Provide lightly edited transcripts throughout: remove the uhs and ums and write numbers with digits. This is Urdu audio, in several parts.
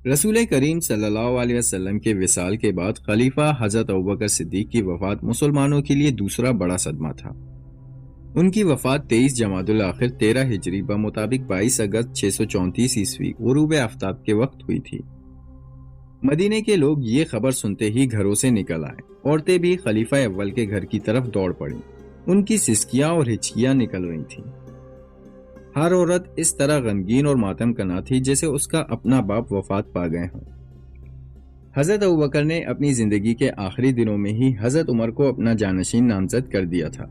رسول کریم صلی اللہ علیہ وسلم کے وصال کے بعد خلیفہ حضرت ابوبکر صدیق کی وفات مسلمانوں کے لیے دوسرا بڑا صدمہ تھا۔ ان کی وفات 23 جمادی الاخر 13 ہجری بمطابق 22 اگست 634 عیسوی غروب آفتاب کے وقت ہوئی تھی۔ مدینے کے لوگ یہ خبر سنتے ہی گھروں سے نکل آئے۔ عورتیں بھی خلیفہ اول کے گھر کی طرف دوڑ پڑیں۔ ان کی سسکیاں اور ہچکیاں نکل رہی تھیں۔ ہر عورت اس طرح غمگین اور ماتم کنا تھی جیسے اس کا اپنا باپ وفات پا گئے ہوں۔ حضرت ابوبکر نے اپنی زندگی کے آخری دنوں میں ہی حضرت عمر کو اپنا جانشین نامزد کر دیا تھا۔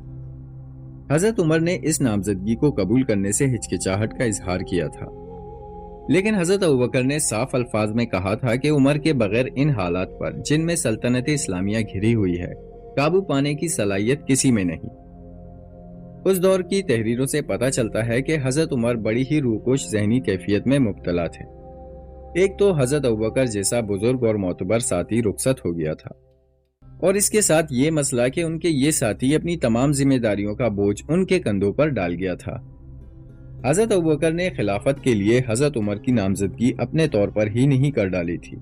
حضرت عمر نے اس نامزدگی کو قبول کرنے سے ہچکچاہٹ کا اظہار کیا تھا، لیکن حضرت ابوبکر نے صاف الفاظ میں کہا تھا کہ عمر کے بغیر ان حالات پر جن میں سلطنت اسلامیہ گھری ہوئی ہے قابو پانے کی صلاحیت کسی میں نہیں۔ اس دور کی تحریروں سے پتہ چلتا ہے کہ حضرت عمر بڑی ہی روکوش ذہنی کیفیت میں مبتلا تھے۔ ایک تو حضرت ابوبکر جیسا بزرگ اور معتبر ساتھی رخصت ہو گیا تھا، اور اس کے ساتھ یہ مسئلہ کہ ان کے یہ ساتھی اپنی تمام ذمہ داریوں کا بوجھ ان کے کندھوں پر ڈال گیا تھا۔ حضرت ابوبکر نے خلافت کے لیے حضرت عمر کی نامزدگی اپنے طور پر ہی نہیں کر ڈالی تھی۔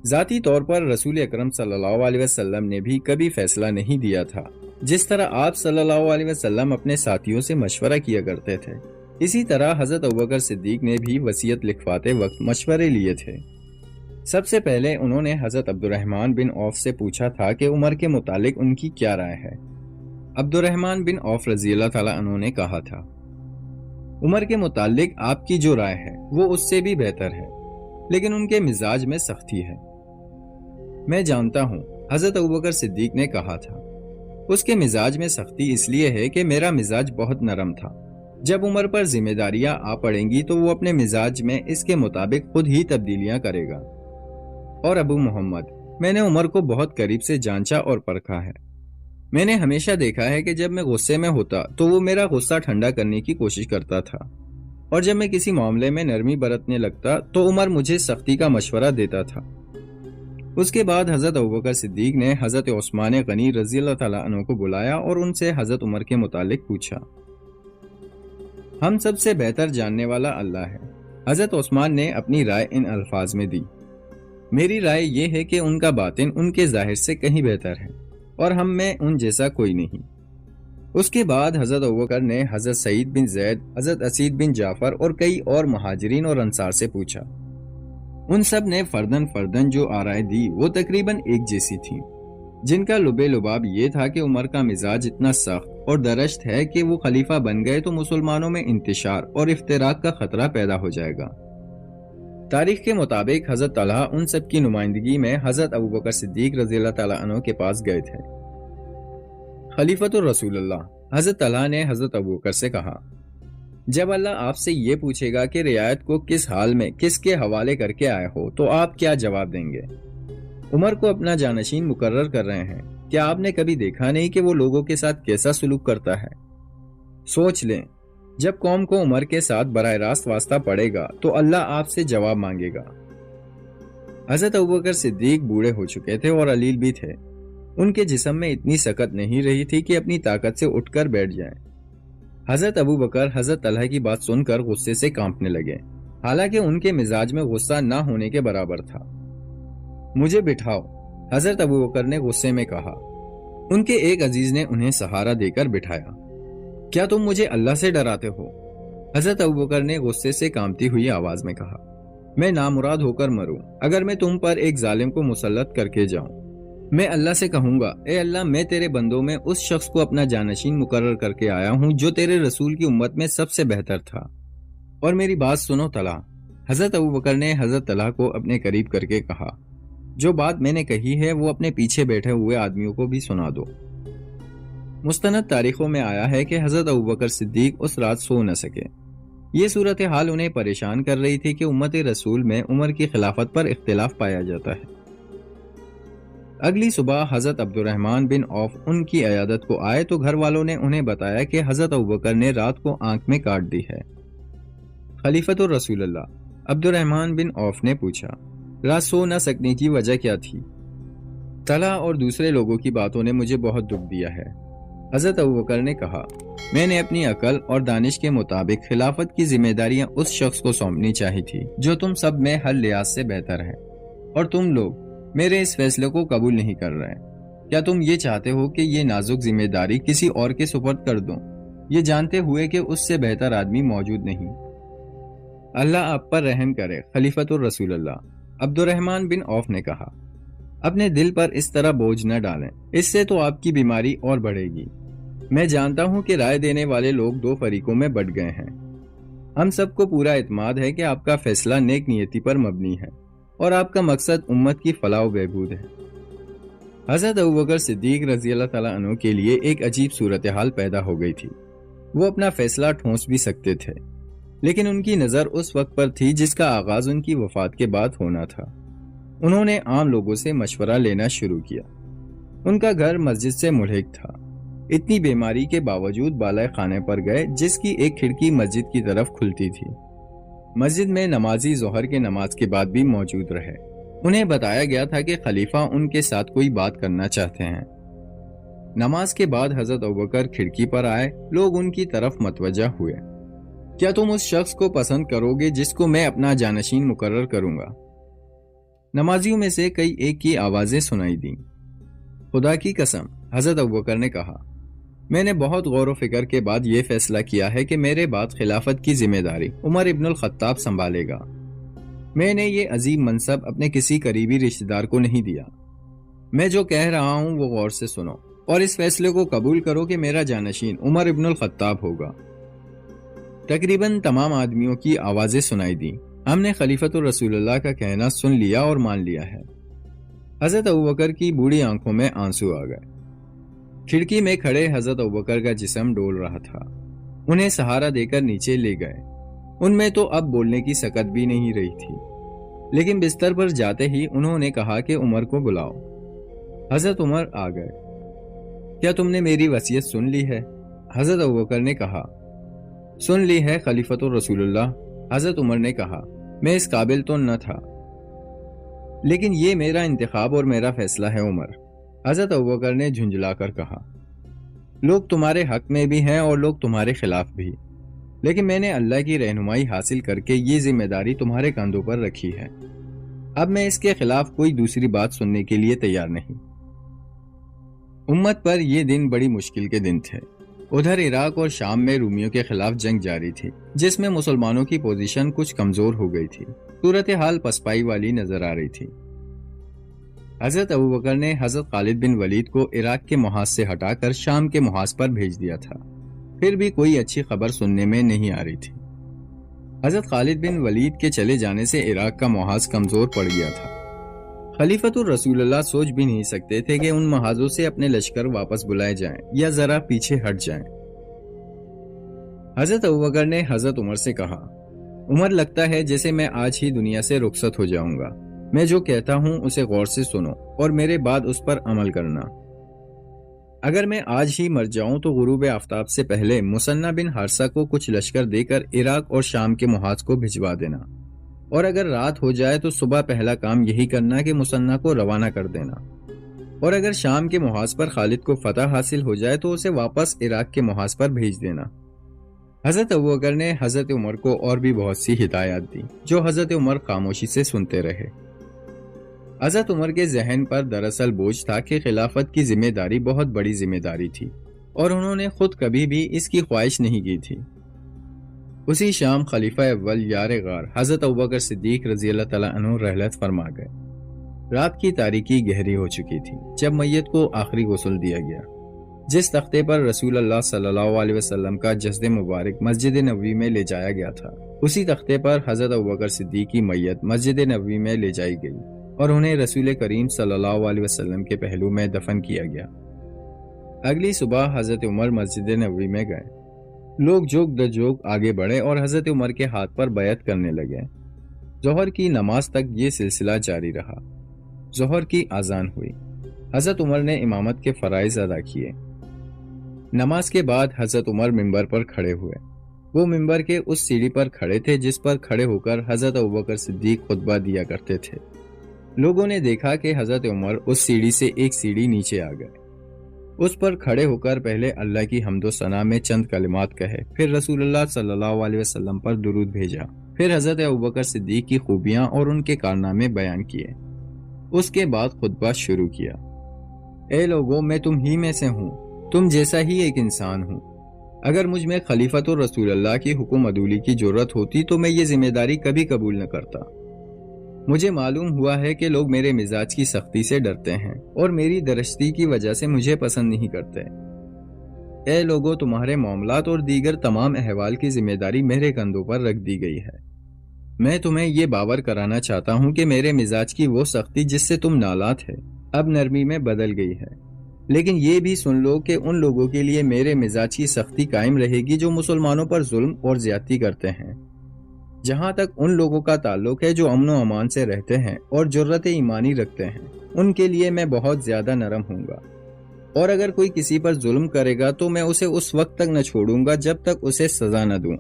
ذاتی طور پر رسول اکرم صلی اللہ علیہ وسلم نے بھی کبھی فیصلہ نہیں دیا تھا۔ جس طرح آپ صلی اللہ علیہ وسلم اپنے ساتھیوں سے مشورہ کیا کرتے تھے، اسی طرح حضرت ابوبکر صدیق نے بھی وصیت لکھواتے وقت مشورے لیے تھے۔ سب سے پہلے انہوں نے حضرت عبد الرحمن بن عوف سے پوچھا تھا کہ عمر کے متعلق ان کی کیا رائے ہے۔ عبد الرحمن بن عوف رضی اللہ تعالیٰ عنہ نے کہا تھا، عمر کے متعلق آپ کی جو رائے ہے وہ اس سے بھی بہتر ہے، لیکن ان کے مزاج میں سختی ہے۔ میں جانتا ہوں، حضرت ابوبکر صدیق نے کہا تھا، اس کے مزاج میں سختی اس لیے ہے کہ میرا مزاج بہت نرم تھا۔ جب عمر پر ذمہ داریاں آ پڑیں گی تو وہ اپنے مزاج میں اس کے مطابق خود ہی تبدیلیاں کرے گا۔ اور ابو محمد، میں نے عمر کو بہت قریب سے جانچا اور پرکھا ہے۔ میں نے ہمیشہ دیکھا ہے کہ جب میں غصے میں ہوتا تو وہ میرا غصہ ٹھنڈا کرنے کی کوشش کرتا تھا، اور جب میں کسی معاملے میں نرمی برتنے لگتا تو عمر مجھے سختی کا مشورہ دیتا تھا۔ اس کے بعد حضرت ابوبکر صدیق نے حضرت عثمان غنی رضی اللہ تعالیٰ عنہ کو بلایا اور ان سے حضرت عمر کے متعلق پوچھا۔ ہم سب سے بہتر جاننے والا اللہ ہے۔ حضرت عثمان نے اپنی رائے ان الفاظ میں دی، میری رائے یہ ہے کہ ان کا باطن ان کے ظاہر سے کہیں بہتر ہے، اور ہم میں ان جیسا کوئی نہیں۔ اس کے بعد حضرت ابوبکر نے حضرت سعید بن زید، حضرت اسید بن جعفر اور کئی اور مہاجرین اور انصار سے پوچھا۔ ان سب نے فردن فردن جو آرائے دی وہ تقریباً ایک جیسی تھی، جن کا لب لباب یہ تھا کہ عمر کا مزاج اتنا سخت اور درشت ہے کہ وہ خلیفہ بن گئے تو مسلمانوں میں انتشار اور افتراق کا خطرہ پیدا ہو جائے گا۔ تاریخ کے مطابق حضرت طلحہ ان سب کی نمائندگی میں حضرت ابوبکر صدیق رضی اللہ تعالیٰ عنہ کے پاس گئے تھے۔ خلیفۃ الرسول اللہ حضرت طلحہ نے حضرت ابوبکر سے کہا، جب اللہ آپ سے یہ پوچھے گا کہ رعایت کو کس حال میں کس کے حوالے کر کے آئے ہو تو آپ کیا جواب دیں گے؟ عمر کو اپنا جانشین مقرر کر رہے ہیں، کیا آپ نے کبھی دیکھا نہیں کہ وہ لوگوں کے ساتھ کیسا سلوک کرتا ہے؟ سوچ لیں، جب قوم کو عمر کے ساتھ براہ راست واسطہ پڑے گا تو اللہ آپ سے جواب مانگے گا۔ حضرت ابوبکر صدیق بوڑھے ہو چکے تھے اور علیل بھی تھے۔ ان کے جسم میں اتنی سکت نہیں رہی تھی کہ اپنی طاقت سے اٹھ کر بیٹھ جائیں۔ حضرت ابوبکر حضرت طلحہ کی بات سن کر غصے سے کانپنے لگے، حالانکہ ان کے مزاج میں غصہ نہ ہونے کے برابر تھا۔ مجھے بٹھاؤ، حضرت ابوبکر نے غصے میں کہا۔ ان کے ایک عزیز نے انہیں سہارا دے کر بٹھایا۔ کیا تم مجھے اللہ سے ڈراتے ہو؟ حضرت ابوبکر نے غصے سے کانپتی ہوئی آواز میں کہا، میں نامراد ہو کر مروں اگر میں تم پر ایک ظالم کو مسلط کر کے جاؤں۔ میں اللہ سے کہوں گا، اے اللہ، میں تیرے بندوں میں اس شخص کو اپنا جانشین مقرر کر کے آیا ہوں جو تیرے رسول کی امت میں سب سے بہتر تھا۔ اور میری بات سنو طلحہ۔ حضرت ابوبکر نے حضرت طلحہ کو اپنے قریب کر کے کہا، جو بات میں نے کہی ہے وہ اپنے پیچھے بیٹھے ہوئے آدمیوں کو بھی سنا دو۔ مستند تاریخوں میں آیا ہے کہ حضرت ابوبکر صدیق اس رات سو نہ سکے۔ یہ صورتحال انہیں پریشان کر رہی تھی کہ امت رسول میں عمر کی خلافت پر اختلاف پایا جاتا ہے۔ اگلی صبح حضرت عبد الرحمن بن عوف ان کی عیادت کو آئے تو گھر والوں نے انہیں بتایا کہ حضرت ابوبکر نے رات کو آنکھ میں کاٹ دی ہے۔ خلیفۃ الرسول اللہ عبد الرحمن بن عوف نے پوچھا، رات سو نہ سکنے کی وجہ کیا تھی؟ طلحہ اور دوسرے لوگوں کی باتوں نے مجھے بہت دکھ دیا ہے۔ حضرت ابوبکر نے کہا، میں نے اپنی عقل اور دانش کے مطابق خلافت کی ذمہ داریاں اس شخص کو سونپنی چاہی تھی جو تم سب میں ہر لحاظ سے بہتر ہے، اور تم لوگ میرے اس فیصلے کو قبول نہیں کر رہے۔ کیا تم یہ چاہتے ہو کہ یہ نازک ذمہ داری کسی اور کے سپرد کر دوں، یہ جانتے ہوئے کہ اس سے بہتر آدمی موجود نہیں؟ اللہ آپ پر رحم کرے خلیفۃ الرسول اللہ، عبد الرحمن بن عوف نے کہا۔ اپنے دل پر اس طرح بوجھ نہ ڈالیں، اس سے تو آپ کی بیماری اور بڑھے گی۔ میں جانتا ہوں کہ رائے دینے والے لوگ دو فریقوں میں بٹ گئے ہیں۔ ہم سب کو پورا اعتماد ہے کہ آپ کا فیصلہ نیک نیتی پر مبنی ہے اور آپ کا مقصد امت کی فلاح و بہبود ہے۔ حضرت ابوبکر صدیق رضی اللہ تعالیٰ عنہ کے لیے ایک عجیب صورتحال پیدا ہو گئی تھی۔ وہ اپنا فیصلہ ٹھونس بھی سکتے تھے، لیکن ان کی نظر اس وقت پر تھی جس کا آغاز ان کی وفات کے بعد ہونا تھا۔ انہوں نے عام لوگوں سے مشورہ لینا شروع کیا۔ ان کا گھر مسجد سے ملحق تھا۔ اتنی بیماری کے باوجود بالائے خانے پر گئے جس کی ایک کھڑکی مسجد کی طرف کھلتی تھی۔ مسجد میں نمازی ظہر کے نماز کے بعد بھی موجود رہے۔ انہیں بتایا گیا تھا کہ خلیفہ ان کے ساتھ کوئی بات کرنا چاہتے ہیں۔ نماز کے بعد حضرت ابوبکر کھڑکی پر آئے۔ لوگ ان کی طرف متوجہ ہوئے۔ کیا تم اس شخص کو پسند کرو گے جس کو میں اپنا جانشین مقرر کروں گا؟ نمازیوں میں سے کئی ایک کی آوازیں سنائی دیں۔ خدا کی قسم، حضرت ابوبکر نے کہا، میں نے بہت غور و فکر کے بعد یہ فیصلہ کیا ہے کہ میرے بعد خلافت کی ذمہ داری عمر ابن الخطاب سنبھالے گا۔ میں نے یہ عظیم منصب اپنے کسی قریبی رشتہ دار کو نہیں دیا۔ میں جو کہہ رہا ہوں وہ غور سے سنو اور اس فیصلے کو قبول کرو کہ میرا جانشین عمر ابن الخطاب ہوگا۔ تقریباً تمام آدمیوں کی آوازیں سنائی دیں۔ ہم نے خلیفۃ الرسول اللہ کا کہنا سن لیا اور مان لیا ہے۔ حضرت ابوبکر کی بوڑھی آنکھوں میں آنسو آ گئے۔ کھڑکی میں کھڑے حضرت ابوبکر کا جسم ڈول رہا تھا۔ انہیں سہارا دے کر نیچے لے گئے۔ ان میں تو اب بولنے کی سکت بھی نہیں رہی تھی، لیکن بستر پر جاتے ہی انہوں نے کہا کہ عمر کو بلاؤ۔ حضرت عمر آ گئے۔ کیا تم نے میری وصیت سن لی ہے؟ حضرت ابوبکر نے کہا، سن لی ہے خلیفۃ الرسول اللہ۔ حضرت عمر نے کہا، میں اس قابل تو نہ تھا، لیکن یہ میرا انتخاب اور میرا فیصلہ ہے عمر۔ حضرت ابوبکر نے جھنجھلا کر کہا، لوگ تمہارے حق میں بھی ہیں اور لوگ تمہارے خلاف بھی، لیکن میں نے اللہ کی رہنمائی حاصل کر کے یہ ذمہ داری تمہارے کندھوں پر رکھی ہے۔ اب میں اس کے خلاف کوئی دوسری بات سننے کے لیے تیار نہیں۔ امت پر یہ دن بڑی مشکل کے دن تھے۔ ادھر عراق اور شام میں رومیوں کے خلاف جنگ جاری تھی، جس میں مسلمانوں کی پوزیشن کچھ کمزور ہو گئی تھی۔ صورتحال پسپائی والی نظر آ رہی تھی۔ حضرت ابوبکر نے حضرت خالد بن ولید کو عراق کے محاذ سے ہٹا کر شام کے محاذ پر بھیج دیا تھا، پھر بھی کوئی اچھی خبر سننے میں نہیں آ رہی تھی۔ حضرت خالد بن ولید کے چلے جانے سے عراق کا محاذ کمزور پڑ گیا تھا۔ خلیفۃ الرسول اللہ سوچ بھی نہیں سکتے تھے کہ ان محاذوں سے اپنے لشکر واپس بلائے جائیں یا ذرا پیچھے ہٹ جائیں۔ حضرت ابوبکر نے حضرت عمر سے کہا، عمر، لگتا ہے جیسے میں آج ہی دنیا سے رخصت ہو جاؤں گا۔ میں جو کہتا ہوں اسے غور سے سنو اور میرے بعد اس پر عمل کرنا۔ اگر میں آج ہی مر جاؤں تو غروب آفتاب سے پہلے مثنہ بن حارثہ کو کچھ لشکر دے کر عراق اور شام کے محاذ کو بھجوا دینا، اور اگر رات ہو جائے تو صبح پہلا کام یہی کرنا کہ مثنہ کو روانہ کر دینا، اور اگر شام کے محاذ پر خالد کو فتح حاصل ہو جائے تو اسے واپس عراق کے محاذ پر بھیج دینا۔ حضرت ابوبکر نے حضرت عمر کو اور بھی بہت سی ہدایات دی جو حضرت عمر خاموشی سے سنتے رہے۔ حضرت عمر کے ذہن پر دراصل بوجھ تھا کہ خلافت کی ذمہ داری بہت بڑی ذمہ داری تھی، اور انہوں نے خود کبھی بھی اس کی خواہش نہیں کی تھی۔ اسی شام خلیفہ اول یار غار حضرت ابوبکر صدیق رضی اللہ تعالیٰ عنہ رحلت فرما گئے۔ رات کی تاریکی گہری ہو چکی تھی جب میت کو آخری غسل دیا گیا۔ جس تختے پر رسول اللہ صلی اللہ علیہ وسلم کا جسد مبارک مسجد نبوی میں لے جایا گیا تھا، اسی تختے پر حضرت ابوبکر صدیق کی میت مسجد نبوی میں لے جائی گئی اور انہیں رسول کریم صلی اللہ علیہ وسلم کے پہلو میں دفن کیا گیا۔ اگلی صبح حضرت عمر مسجد نبوی میں گئے۔ لوگ جوگ در جوگ آگے بڑھے اور حضرت عمر کے ہاتھ پر بیعت کرنے لگے۔ ظہر کی نماز تک یہ سلسلہ جاری رہا۔ ظہر کی اذان ہوئی۔ حضرت عمر نے امامت کے فرائض ادا کیے۔ نماز کے بعد حضرت عمر منبر پر کھڑے ہوئے۔ وہ منبر کے اس سیڑھی پر کھڑے تھے جس پر کھڑے ہو کر حضرت ابوبکر صدیق خطبہ دیا کرتے تھے۔ لوگوں نے دیکھا کہ حضرت عمر اس سیڑھی سے ایک سیڑھی نیچے آ گئے۔ اس پر کھڑے ہو کر پہلے اللہ کی حمد و ثنا میں چند کلمات کہے، پھر رسول اللہ صلی اللہ علیہ وسلم پر درود بھیجا، پھر حضرت ابوبکر صدیق کی خوبیاں اور ان کے کارنامے بیان کیے۔ اس کے بعد خطبہ شروع کیا۔ اے لوگوں، میں تم ہی میں سے ہوں، تم جیسا ہی ایک انسان ہوں۔ اگر مجھ میں خلیفۃ الرسول اللہ کی حکم عدولی کی ضرورت ہوتی تو میں یہ ذمہ داری کبھی قبول نہ کرتا۔ مجھے معلوم ہوا ہے کہ لوگ میرے مزاج کی سختی سے ڈرتے ہیں اور میری درشتی کی وجہ سے مجھے پسند نہیں کرتے۔ اے لوگوں، تمہارے معاملات اور دیگر تمام احوال کی ذمہ داری میرے کندھوں پر رکھ دی گئی ہے۔ میں تمہیں یہ باور کرانا چاہتا ہوں کہ میرے مزاج کی وہ سختی جس سے تم نالات ہے اب نرمی میں بدل گئی ہے، لیکن یہ بھی سن لو کہ ان لوگوں کے لیے میرے مزاج کی سختی قائم رہے گی جو مسلمانوں پر ظلم اور زیادتی کرتے ہیں۔ جہاں تک ان لوگوں کا تعلق ہے جو امن و امان سے رہتے ہیں اور جرأت ایمانی رکھتے ہیں، ان کے لیے میں بہت زیادہ نرم ہوں گا، اور اگر کوئی کسی پر ظلم کرے گا تو میں اسے اس وقت تک نہ چھوڑوں گا جب تک اسے سزا نہ دوں۔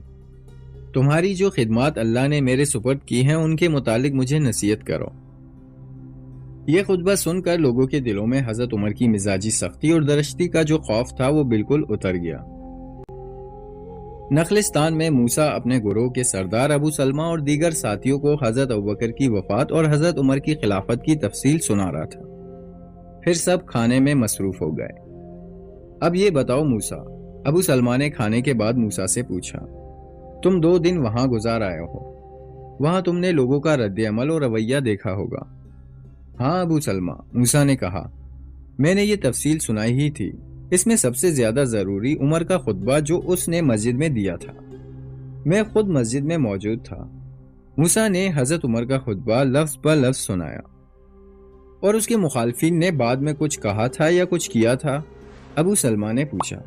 تمہاری جو خدمات اللہ نے میرے سپرد کی ہیں ان کے متعلق مجھے نصیحت کرو۔ یہ خطبہ سن کر لوگوں کے دلوں میں حضرت عمر کی مزاجی سختی اور درشتی کا جو خوف تھا وہ بالکل اتر گیا۔ نخلستان میں موسیٰ اپنے گروہ کے سردار ابو سلمہ اور دیگر ساتھیوں کو حضرت ابوبکر کی وفات اور حضرت عمر کی خلافت کی تفصیل سنا رہا تھا۔ پھر سب کھانے میں مصروف ہو گئے۔ اب یہ بتاؤ موسیٰ، ابو سلمہ نے کھانے کے بعد موسیٰ سے پوچھا، تم 2 دن وہاں گزار آئے ہو، وہاں تم نے لوگوں کا رد عمل اور رویہ دیکھا ہوگا۔ ہاں ابو سلمہ، موسیٰ نے کہا، میں نے یہ تفصیل سنائی ہی تھی۔ اس میں سب سے زیادہ ضروری عمر کا خطبہ جو اس نے مسجد میں دیا تھا۔ میں خود مسجد میں موجود تھا۔ موسیٰ نے حضرت عمر کا خطبہ لفظ بہ لفظ سنایا۔ اور اس کے مخالفین نے بعد میں کچھ کہا تھا یا کچھ کیا تھا؟ ابو سلمہ نے پوچھا۔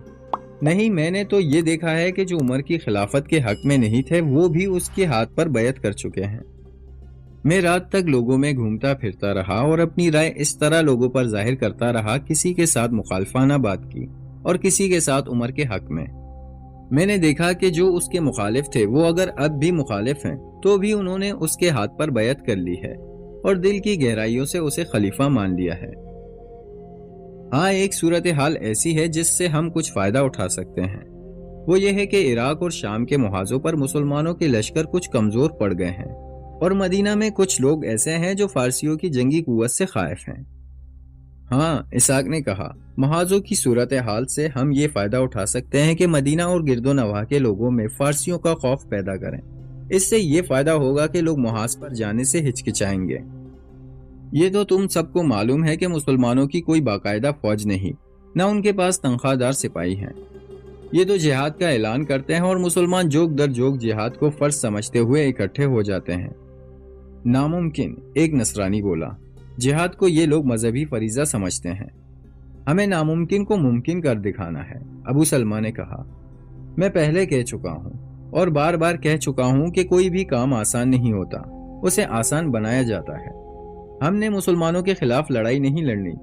نہیں، میں نے تو یہ دیکھا ہے کہ جو عمر کی خلافت کے حق میں نہیں تھے وہ بھی اس کے ہاتھ پر بیعت کر چکے ہیں۔ میں رات تک لوگوں میں گھومتا پھرتا رہا اور اپنی رائے اس طرح لوگوں پر ظاہر کرتا رہا، کسی کے ساتھ مخالفانہ بات کی اور کسی کے ساتھ عمر کے حق میں۔ میں نے دیکھا کہ جو اس کے مخالف تھے وہ اگر اب بھی مخالف ہیں تو بھی انہوں نے اس کے ہاتھ پر بیعت کر لی ہے اور دل کی گہرائیوں سے اسے خلیفہ مان لیا ہے۔ ہاں، ایک صورتحال ایسی ہے جس سے ہم کچھ فائدہ اٹھا سکتے ہیں، وہ یہ ہے کہ عراق اور شام کے محاذوں پر مسلمانوں کے لشکر کچھ کمزور پڑ گئے ہیں اور مدینہ میں کچھ لوگ ایسے ہیں جو فارسیوں کی جنگی قوت سے خائف ہیں۔ ہاں، اسحاق نے کہا، محاذوں کی صورتحال سے ہم یہ فائدہ اٹھا سکتے ہیں کہ مدینہ اور گرد و نواح کے لوگوں میں فارسیوں کا خوف پیدا کریں۔ اس سے یہ فائدہ ہوگا کہ لوگ محاذ پر جانے سے ہچکچائیں گے۔ یہ تو تم سب کو معلوم ہے کہ مسلمانوں کی کوئی باقاعدہ فوج نہیں، نہ ان کے پاس تنخواہ دار سپاہی ہیں۔ یہ تو جہاد کا اعلان کرتے ہیں اور مسلمان جوگ در جوگ جہاد کو فرض سمجھتے ہوئے اکٹھے ہو جاتے ہیں۔ ناممکن، ایک نصرانی بولا، جہاد کو یہ لوگ مذہبی فریضہ سمجھتے ہیں۔ ہمیں ناممکن کو ممکن کر دکھانا ہے، ابو سلمہ نے کہا۔ میں پہلے کہہ چکا ہوں اور بار بار کہہ چکا ہوں کہ کوئی بھی کام آسان نہیں ہوتا، اسے آسان بنایا جاتا ہے۔ ہم نے مسلمانوں کے خلاف لڑائی نہیں لڑنی،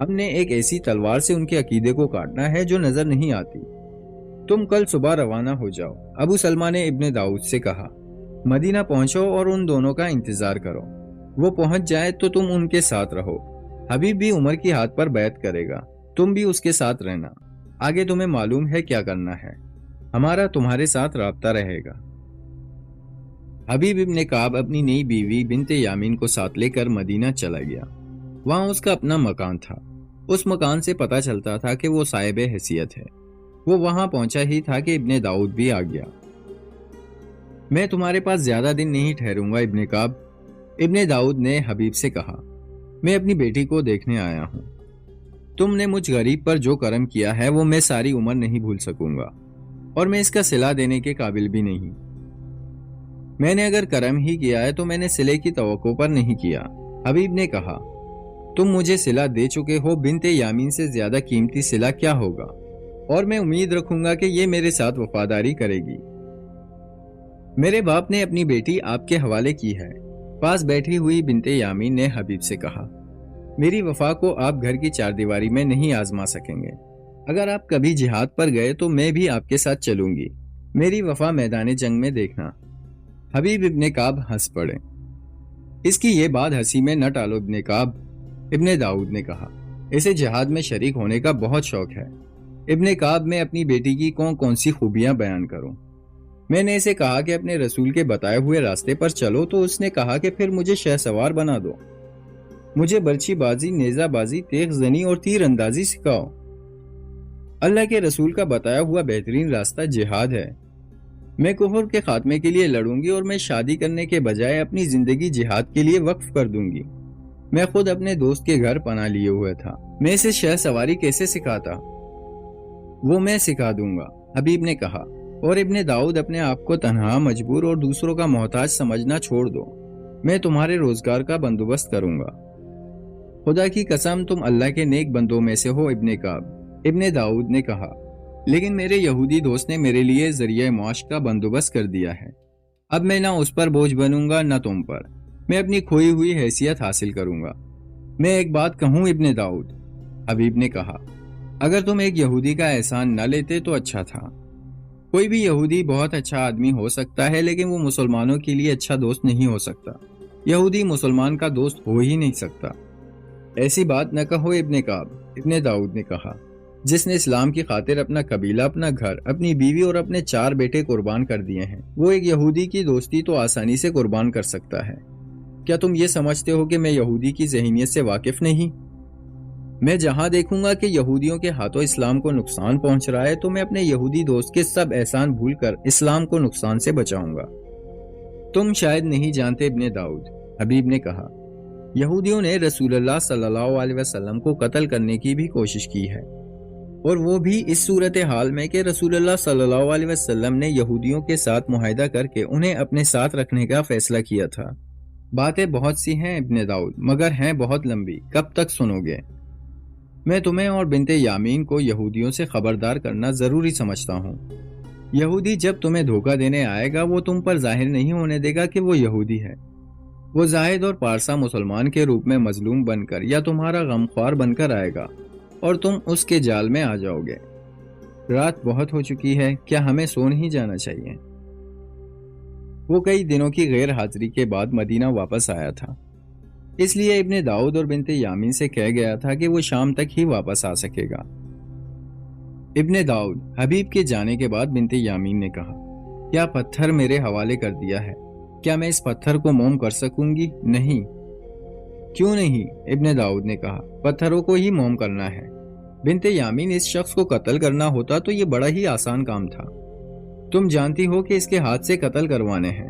ہم نے ایک ایسی تلوار سے ان کے عقیدے کو کاٹنا ہے جو نظر نہیں آتی۔ تم کل صبح روانہ ہو جاؤ، ابو سلمہ نے ابن داؤد سے کہا۔ مدینہ پہنچو اور ان دونوں کا انتظار کرو، وہ پہنچ جائے تو تم ان کے ساتھ رہو۔ حبیب بھی عمر کی ہاتھ پر بیعت کرے گا، تم بھی اس کے ساتھ رہنا۔ آگے تمہیں معلوم ہے کیا کرنا ہے، ہمارا تمہارے ساتھ رابطہ رہے گا۔ حبیب ابن کعب اپنی نئی بیوی بنت یامین کو ساتھ لے کر مدینہ چلا گیا۔ وہاں اس کا اپنا مکان تھا۔ اس مکان سے پتہ چلتا تھا کہ وہ صاحب حیثیت ہے۔ وہ وہاں پہنچا ہی تھا کہ ابن داؤد بھی آ گیا۔ میں تمہارے پاس زیادہ دن نہیں ٹھہروں گا ابن کعب، ابن داؤد نے حبیب سے کہا۔ میں اپنی بیٹی کو دیکھنے آیا ہوں۔ تم نے مجھ غریب پر جو کرم کیا ہے وہ میں ساری عمر نہیں بھول سکوں گا، اور میں اس کا صلہ دینے کے قابل بھی نہیں۔ میں نے اگر کرم ہی کیا ہے تو میں نے صلے کی توقع پر نہیں کیا۔ حبیب نے کہا، تم مجھے صلہ دے چکے ہو، بنت یامین سے زیادہ قیمتی صلہ کیا ہوگا، اور میں امید رکھوں گا کہ یہ میرے ساتھ وفاداری کرے گی۔ میرے باپ نے اپنی بیٹی آپ کے حوالے کی ہے، پاس بیٹھی ہوئی بنت یامین نے حبیب سے کہا۔ میری وفا کو آپ گھر کی چار دیواری میں نہیں آزما سکیں گے۔ اگر آپ کبھی جہاد پر گئے تو میں بھی آپ کے ساتھ چلوں گی، میری وفا میدان جنگ میں دیکھنا۔ حبیب ابن کعب ہنس پڑے۔ اس کی یہ بات ہنسی میں نہ ٹالو ابن کعب، ابن داؤد نے کہا۔ اسے جہاد میں شریک ہونے کا بہت شوق ہے۔ ابن کعب میں اپنی بیٹی کی کون کون سی خوبیاں بیان کروں؟ میں نے اسے کہا کہ اپنے رسول کے بتائے ہوئے راستے پر چلو، تو اس نے کہا کہ پھر مجھے شہ سوار بنا دو، مجھے برچھی بازی، نیزہ بازی، تیغ زنی اور تیر اندازی سکھاؤ۔ اللہ کے رسول کا بتایا ہوا بہترین راستہ جہاد ہے۔ میں کفر کے خاتمے کے لیے لڑوں گی، اور میں شادی کرنے کے بجائے اپنی زندگی جہاد کے لیے وقف کر دوں گی۔ میں خود اپنے دوست کے گھر پناہ لیے ہوئے تھا، میں اسے شہ سواری کیسے سکھاتا؟ وہ میں سکھا دوں گا، حبیب نے کہا۔ اور ابن داؤد، اپنے آپ کو تنہا، مجبور اور دوسروں کا محتاج سمجھنا چھوڑ دو، میں تمہارے روزگار کا بندوبست کروں گا۔ خدا کی قسم تم اللہ کے نیک بندوں میں سے ہو ابن کعب، ابن داؤد نے کہا، لیکن میرے یہودی دوست نے میرے لیے ذریعہ معاش کا بندوبست کر دیا ہے۔ اب میں نہ اس پر بوجھ بنوں گا نہ تم پر، میں اپنی کھوئی ہوئی حیثیت حاصل کروں گا۔ میں ایک بات کہوں ابن داؤد، حبیب نے کہا، اگر تم ایک یہودی کا احسان نہ لیتے تو اچھا تھا۔ کوئی بھی یہودی بہت اچھا آدمی ہو سکتا ہے، لیکن وہ مسلمانوں کے لیے اچھا دوست نہیں ہو سکتا۔ یہودی مسلمان کا دوست ہو ہی نہیں سکتا۔ ایسی بات نہ کہو ابن کعب، ابن داؤد نے کہا، جس نے اسلام کی خاطر اپنا قبیلہ، اپنا گھر، اپنی بیوی اور اپنے 4 بیٹے قربان کر دیے ہیں، وہ ایک یہودی کی دوستی تو آسانی سے قربان کر سکتا ہے۔ کیا تم یہ سمجھتے ہو کہ میں یہودی کی ذہنیت سے واقف نہیں؟ میں جہاں دیکھوں گا کہ یہودیوں کے ہاتھوں اسلام کو نقصان پہنچ رہا ہے، تو میں اپنے یہودی دوست کے سب احسان بھول کر اسلام کو نقصان سے بچاؤں گا۔ تم شاید نہیں جانتے ابن داؤد، حبیب نے کہا، یہودیوں نے رسول اللہ صلی اللہ علیہ وسلم کو قتل کرنے کی بھی کوشش کی ہے، اور وہ بھی اس صورتحال میں کہ رسول اللہ صلی اللہ علیہ وسلم نے یہودیوں کے ساتھ معاہدہ کر کے انہیں اپنے ساتھ رکھنے کا فیصلہ کیا تھا۔ باتیں بہت سی ہیں ابن داؤد، مگر ہیں بہت لمبی، کب تک سنو گے؟ میں تمہیں اور بنت یامین کو یہودیوں سے خبردار کرنا ضروری سمجھتا ہوں۔ یہودی جب تمہیں دھوکہ دینے آئے گا، وہ تم پر ظاہر نہیں ہونے دے گا کہ وہ یہودی ہے۔ وہ زاہد اور پارسا مسلمان کے روپ میں مظلوم بن کر یا تمہارا غمخوار بن کر آئے گا، اور تم اس کے جال میں آ جاؤ گے۔ رات بہت ہو چکی ہے، کیا ہمیں سو نہیں جانا چاہیے؟ وہ کئی دنوں کی غیر حاضری کے بعد مدینہ واپس آیا تھا، اس لیے ابن داؤد اور بنت یامین سے کہہ گیا تھا کہ وہ شام تک ہی واپس آ سکے گا۔ ابن داؤد، حبیب کے جانے کے بعد بنت یامین نے کہا، کیا پتھر میرے حوالے کر دیا ہے؟ کیا میں اس پتھر کو موم کر سکوں گی؟ نہیں۔ کیوں نہیں؟ ابن داؤد نے کہا، پتھروں کو ہی موم کرنا ہے۔ بنت یامین، اس شخص کو قتل کرنا ہوتا تو یہ بڑا ہی آسان کام تھا۔ تم جانتی ہو کہ اس کے ہاتھ سے قتل کروانے ہیں۔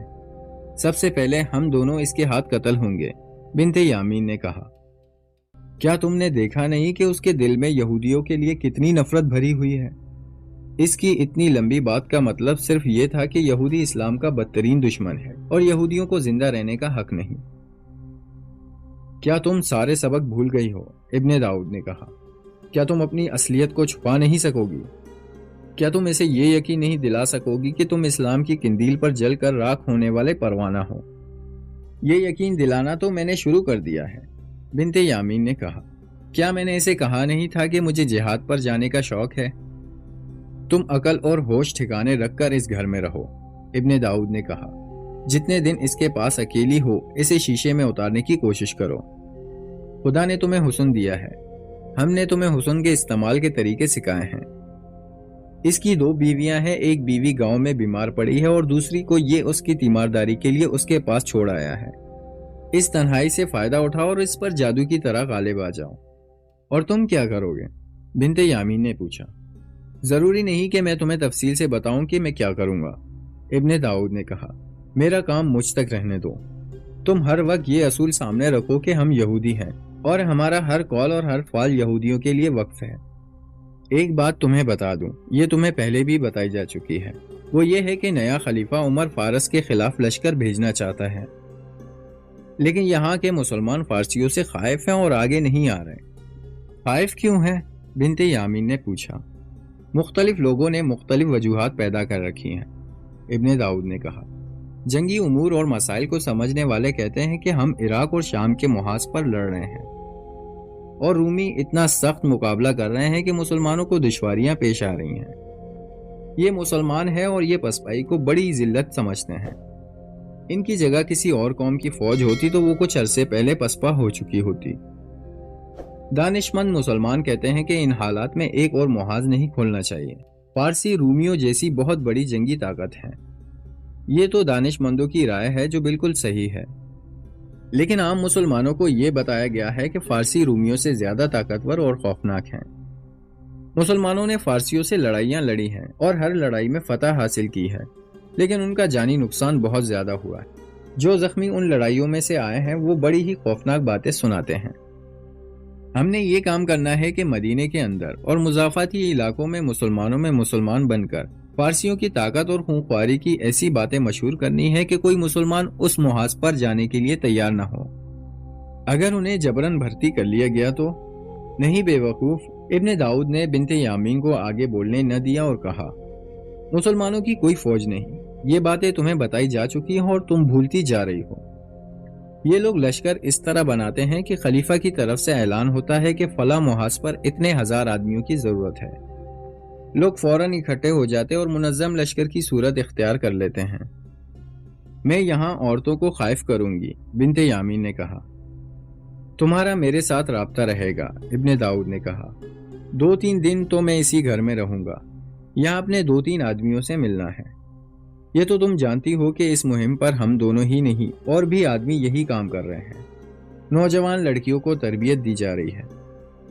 سب سے پہلے ہم دونوں اس کے ہاتھ قتل ہوں گے، بنت یامین نے کہا۔ کیا تم نے دیکھا نہیں کہ اس کے دل میں یہودیوں کے لیے کتنی نفرت بھری ہوئی ہے؟ اس کی اتنی لمبی بات کا مطلب صرف یہ تھا کہ یہودی اسلام کا بدترین دشمن ہے اور یہودیوں کو زندہ رہنے کا حق نہیں۔ کیا تم سارے سبق بھول گئی ہو؟ ابن داؤد نے کہا۔ کیا تم اپنی اصلیت کو چھپا نہیں سکو گی؟ کیا تم اسے یہ یقین نہیں دلا سکو گی کہ تم اسلام کی قندیل پر جل کر راکھ ہونے والے پروانہ ہو؟ یہ یقین دلانا تو میں نے شروع کر دیا ہے، بنت یامین نے کہا۔ کیا میں نے اسے کہا نہیں تھا کہ مجھے جہاد پر جانے کا شوق ہے؟ تم عقل اور ہوش ٹھکانے رکھ کر اس گھر میں رہو، ابن داؤد نے کہا۔ جتنے دن اس کے پاس اکیلی ہو، اسے شیشے میں اتارنے کی کوشش کرو۔ خدا نے تمہیں حسن دیا ہے، ہم نے تمہیں حسن کے استعمال کے طریقے سکھائے ہیں۔ اس کی 2 بیویاں ہیں، ایک بیوی گاؤں میں بیمار پڑی ہے اور دوسری کو یہ اس کی تیمارداری کے لیے اس کے پاس چھوڑ آیا ہے۔ اس تنہائی سے فائدہ اٹھاؤ اور اس پر جادو کی طرح غالب آ جاؤ۔ اور تم کیا کرو گے؟ بنت یامین نے پوچھا۔ ضروری نہیں کہ میں تمہیں تفصیل سے بتاؤں کہ میں کیا کروں گا، ابن داؤد نے کہا۔ میرا کام مجھ تک رہنے دو۔ تم ہر وقت یہ اصول سامنے رکھو کہ ہم یہودی ہیں اور ہمارا ہر قول اور ہر فعل یہودیوں کے لیے وقف ہے۔ ایک بات تمہیں بتا دوں، یہ تمہیں پہلے بھی بتائی جا چکی ہے، وہ یہ ہے کہ نیا خلیفہ عمر فارس کے خلاف لشکر بھیجنا چاہتا ہے، لیکن یہاں کے مسلمان فارسیوں سے خائف ہیں اور آگے نہیں آ رہے۔ خائف کیوں ہے؟ بنت یامین نے پوچھا۔ مختلف لوگوں نے مختلف وجوہات پیدا کر رکھی ہیں، ابن داؤد نے کہا۔ جنگی امور اور مسائل کو سمجھنے والے کہتے ہیں کہ ہم عراق اور شام کے محاذ پر لڑ رہے ہیں اور رومی اتنا سخت مقابلہ کر رہے ہیں کہ مسلمانوں کو دشواریاں پیش آ رہی ہیں۔ یہ مسلمان ہیں اور یہ پسپائی کو بڑی ذلت سمجھتے ہیں۔ ان کی جگہ کسی اور قوم کی فوج ہوتی تو وہ کچھ عرصے پہلے پسپا ہو چکی ہوتی۔ دانشمند مسلمان کہتے ہیں کہ ان حالات میں ایک اور محاذ نہیں کھولنا چاہیے۔ فارسی رومیوں جیسی بہت بڑی جنگی طاقت ہے۔ یہ تو دانشمندوں کی رائے ہے جو بالکل صحیح ہے، لیکن عام مسلمانوں کو یہ بتایا گیا ہے کہ فارسی رومیوں سے زیادہ طاقتور اور خوفناک ہیں۔ مسلمانوں نے فارسیوں سے لڑائیاں لڑی ہیں اور ہر لڑائی میں فتح حاصل کی ہے، لیکن ان کا جانی نقصان بہت زیادہ ہوا ہے۔ جو زخمی ان لڑائیوں میں سے آئے ہیں وہ بڑی ہی خوفناک باتیں سناتے ہیں۔ ہم نے یہ کام کرنا ہے کہ مدینے کے اندر اور مضافاتی علاقوں میں مسلمانوں میں مسلمان بن کر فارسیوں کی طاقت اور خونخواری کی ایسی باتیں مشہور کرنی ہے کہ کوئی مسلمان اس محاذ پر جانے کے لیے تیار نہ ہو۔ اگر انہیں جبرن بھرتی کر لیا گیا تو نہیں بے وقوف، ابن داؤد نے بنت یامین کو آگے بولنے نہ دیا اور کہا، مسلمانوں کی کوئی فوج نہیں، یہ باتیں تمہیں بتائی جا چکی ہیں اور تم بھولتی جا رہی ہو۔ یہ لوگ لشکر اس طرح بناتے ہیں کہ خلیفہ کی طرف سے اعلان ہوتا ہے کہ فلاں محاذ پر اتنے ہزار آدمیوں کی ضرورت ہے، لوگ فوراً اکٹھے ہو جاتے اور منظم لشکر کی صورت اختیار کر لیتے ہیں۔ میں یہاں عورتوں کو خائف کروں گی، بنت یامین نے کہا۔ تمہارا میرے ساتھ رابطہ رہے گا، ابن داؤد نے کہا۔ 2-3 دن تو میں اسی گھر میں رہوں گا، یہاں اپنے 2-3 آدمیوں سے ملنا ہے۔ یہ تو تم جانتی ہو کہ اس مہم پر ہم دونوں ہی نہیں اور بھی آدمی یہی کام کر رہے ہیں۔ نوجوان لڑکیوں کو تربیت دی جا رہی ہے،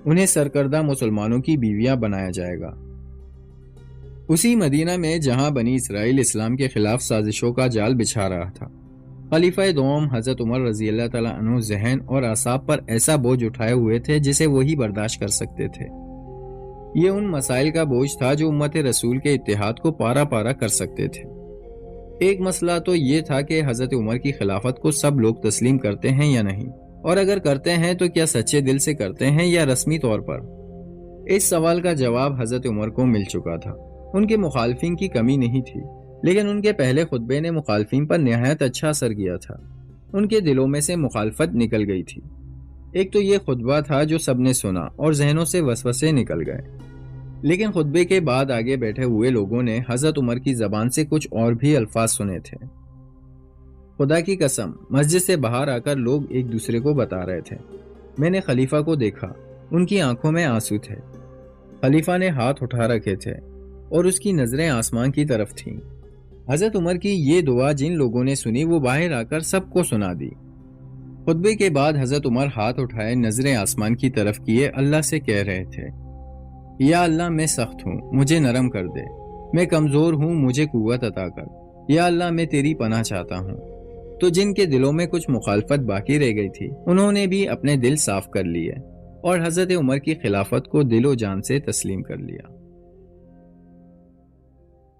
انہیں سرکردہ مسلمانوں کی بیویاں بنایا جائے گا۔ اسی مدینہ میں جہاں بنی اسرائیل اسلام کے خلاف سازشوں کا جال بچھا رہا تھا، خلیفہ دوم حضرت عمر رضی اللہ تعالیٰ عنہ ذہن اور اعصاب پر ایسا بوجھ اٹھائے ہوئے تھے جسے وہی برداشت کر سکتے تھے۔ یہ ان مسائل کا بوجھ تھا جو امت رسول کے اتحاد کو پارا پارا کر سکتے تھے۔ ایک مسئلہ تو یہ تھا کہ حضرت عمر کی خلافت کو سب لوگ تسلیم کرتے ہیں یا نہیں، اور اگر کرتے ہیں تو کیا سچے دل سے کرتے ہیں یا رسمی طور پر۔ اس سوال کا جواب حضرت عمر کو مل چکا تھا۔ ان کے مخالفین کی کمی نہیں تھی، لیکن ان کے پہلے خطبے نے مخالفین پر نہایت اچھا اثر کیا تھا۔ ان کے دلوں میں سے مخالفت نکل گئی تھی۔ ایک تو یہ خطبہ تھا جو سب نے سنا اور ذہنوں سے وسوسے نکل گئے، لیکن خطبے کے بعد آگے بیٹھے ہوئے لوگوں نے حضرت عمر کی زبان سے کچھ اور بھی الفاظ سنے تھے۔ خدا کی قسم، مسجد سے باہر آ کر لوگ ایک دوسرے کو بتا رہے تھے، میں نے خلیفہ کو دیکھا، ان کی آنکھوں میں آنسو تھے، خلیفہ نے ہاتھ اٹھا رکھے تھے اور اس کی نظریں آسمان کی طرف تھیں۔ حضرت عمر کی یہ دعا جن لوگوں نے سنی وہ باہر آ کر سب کو سنا دی۔ خطبے کے بعد حضرت عمر ہاتھ اٹھائے نظریں آسمان کی طرف کیے اللہ سے کہہ رہے تھے، یا اللہ میں سخت ہوں، مجھے نرم کر دے، میں کمزور ہوں، مجھے قوت عطا کر، یا اللہ میں تیری پناہ چاہتا ہوں۔ تو جن کے دلوں میں کچھ مخالفت باقی رہ گئی تھی انہوں نے بھی اپنے دل صاف کر لیے اور حضرت عمر کی خلافت کو دل و جان سے تسلیم کر لیا۔